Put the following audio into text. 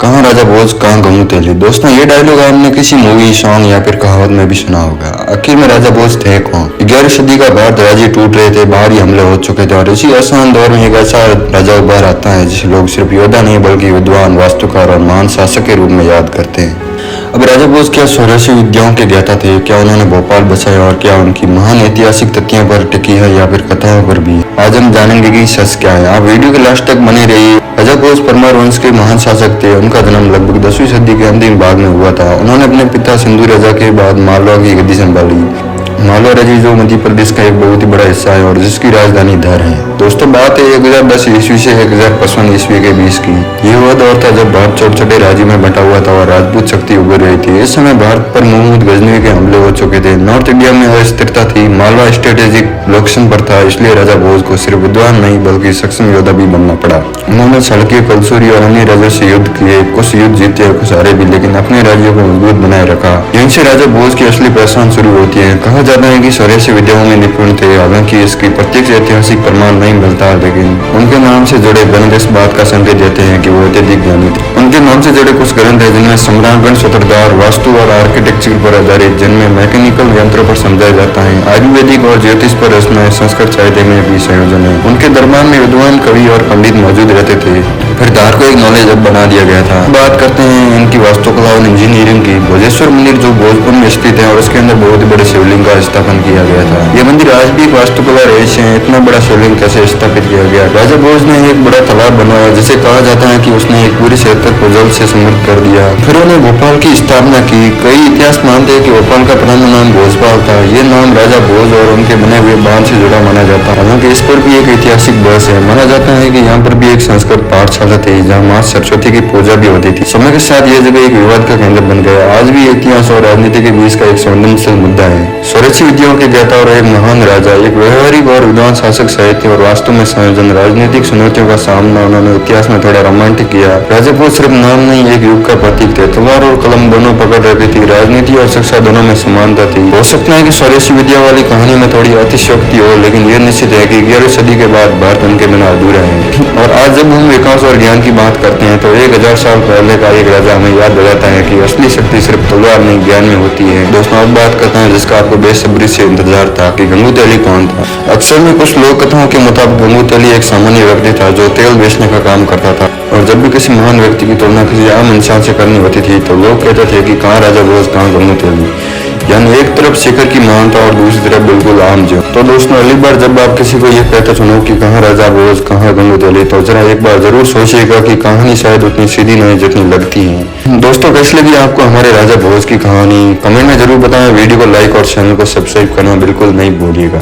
कहाँ राजा भोज कहाँ गंगू तेली। दोस्तों ये डायलॉग आपने किसी मूवी, सॉन्ग या फिर कहावत में भी सुना होगा। आखिर में राजा भोज थे कौन। 11वीं सदी का भारत राज्य टूट रहे थे, बाहरी हमले हो चुके थे और इसी आसान दौर में एक ऐसा राजा उभर आता है जिसे लोग सिर्फ योद्धा नहीं बल्कि विद्वान, वास्तुकार और महान शासक के रूप में याद करते हैं। अब राजा भोज क्या 1600 विद्याओं के ज्ञाता थे? क्या उन्होंने भोपाल बसाया और क्या उनकी महान ऐतिहासिक तथ्यों पर टिकी है या फिर कथाओं पर भी? आज हम जानेंगे कि सच क्या है। आप वीडियो के लास्ट तक बने रहिए। राजा भोज परमार वंश के महान शासक थे। उनका जन्म लगभग 10वीं सदी के अंतिम भाग में हुआ था। उन्होंने अपने पिता सिंधु राजा के बाद मालवा की गद्दी संभाली। मालवा राज्य जो मध्य प्रदेश का एक बहुत ही बड़ा हिस्सा है और जिसकी राजधानी धर है। दोस्तों बात है 1010 ईस्वी से 1055 ईस्वी के बीच की। ये वह दौर था जब भारत छोटे छोटे राज्यों में बंटा हुआ था और राजपूत शक्ति उभर रही थी। इस समय भारत पर महमूद गजनवी के हमले हो चुके थे। नॉर्थ इंडिया में अस्थिरता थी। मालवा स्ट्रेटेजिक लोकेशन पर था, इसलिए राजा भोज को सिर्फ विद्वान नहीं बल्कि सक्षम योद्धा भी बनना पड़ा। उन्होंने सड़कियों, कलसूरी और अन्य राज्यों से युद्ध किए। कुछ युद्ध जीते और कुछ हारे भी, लेकिन अपने राज्यों को मजबूत बनाए रखा। यहीं से राजा भोज की असली पहचान शुरू होती है। कहा जाता है कि 1600 विद्याओं में निपुण थे। हालांकि इसकी प्रत्यक्ष ऐतिहासिक प्रमाण नहीं मिलता, लेकिन उनके नाम से जुड़े ग्रंथ इस बात का संकेत देते हैं कि वो अत्यधिक ज्ञानी थे। उनके नाम से जुड़े कुछ ग्रंथ हैं जिनमें सम्राटगण सूत्रधार, वास्तु और आर्किटेक्चर पर आधारित, जिनमें मैकेनिकल यंत्रों पर समझाया जाता है। आयुर्वेदिक और ज्योतिष पर रचनाएं, संस्कृत साहित्य में भी संयोजन है। उनके दरबार में विद्वान, कवि और पंडित मौजूद रहते थे। फिर धार को एक नॉलेज हब बना दिया गया था। बात करते हैं इनकी वास्तुकला और इंजीनियरिंग की। भोजेश्वर मंदिर जो भोजपुर में स्थित है और उसके अंदर बहुत ही बड़े शिवलिंग का स्थापन किया गया था। यह मंदिर आज भी वास्तुकला रहस्य है। इतना बड़ा शिवलिंग कैसे स्थापित किया गया? राजा भोज ने एक बड़ा तालाब बनवाया, जिसे कहा जाता है कि उसने एक पूरे क्षेत्र को जल से समृद्ध कर दिया। फिर उन्होंने भोपाल की स्थापना की। कई इतिहास मानते हैं कि भोपाल का पुराना नाम भोजपाल था। ये नाम राजा भोज और उनके बने हुए बांध से जुड़ा माना जाता है। हालांकि इस पर भी एक ऐतिहासिक बहस है। माना जाता है कि यहाँ पर भी एक संस्कृत पाठशाला थी जहाँ माँ सरस्वती की पूजा भी होती थी। समय के साथ यह जगह एक विवाद का केंद्र बन गया। आज भी इतिहास और राजनीति के बीच का एक संवेदनशील मुद्दा है। 1600 विद्याओं के ज्ञाता और एक महान राजा, एक व्यवहारिक और विद्वान शासक, साहित्य और वास्तु में संयोजन, राजनीतिक चुनौतियों का सामना उन्होंने इतिहास में थोड़ा रोमांटिक किया। राजा भोज सिर्फ नाम नहीं, एक युग का प्रतीक थे। तलवार और कलम दोनों पकड़ रखी थी। राजनीति और शिक्षा दोनों में समानता थी। हो सकता है कि 1600 विद्या वाली कहानी में थोड़ी अतिशयोक्ति हो, लेकिन यह निश्चित है कि 11वीं सदी के बाद भारत उनके बिना अधूरा है। और आज जब हम विकास और ज्ञान की बात करते हैं तो 1000 साल पहले का एक राजा हमें याद दिलाता है कि असली शक्ति सिर्फ तलवार नहीं, ज्ञान में होती है। दोस्तों अब बात करते हैं जिसका आपको बेसब्री से इंतजार था कि गंगू तेली कौन था। अक्सर में कुछ लोक कथाओं के मुताबिक गंगू तेली एक सामान्य व्यक्ति था जो तेल बेचने का काम करता था। और जब भी किसी महान व्यक्ति की तुलना किसी आम इंसान से करनी होती थी तो लोग कहते थे कि कहाँ राजा भोज कहाँ गंगू तेली। यानी एक तरफ शिखर की महानता और दूसरी तरफ बिल्कुल आम जीवन। तो दोस्तों अगली बार जब आप किसी को यह कहते सुनो कि कहाँ राजा भोज कहाँ गंगू तेली, तो जरा एक बार जरूर सोचिएगा कि कहानी शायद उतनी सीधी नहीं जितनी लगती है। दोस्तों कैसी लगी आपको हमारे राजा भोज की कहानी? कमेंट में जरूर बताएं। वीडियो को लाइक और चैनल को सब्सक्राइब करना बिल्कुल नहीं भूलिएगा।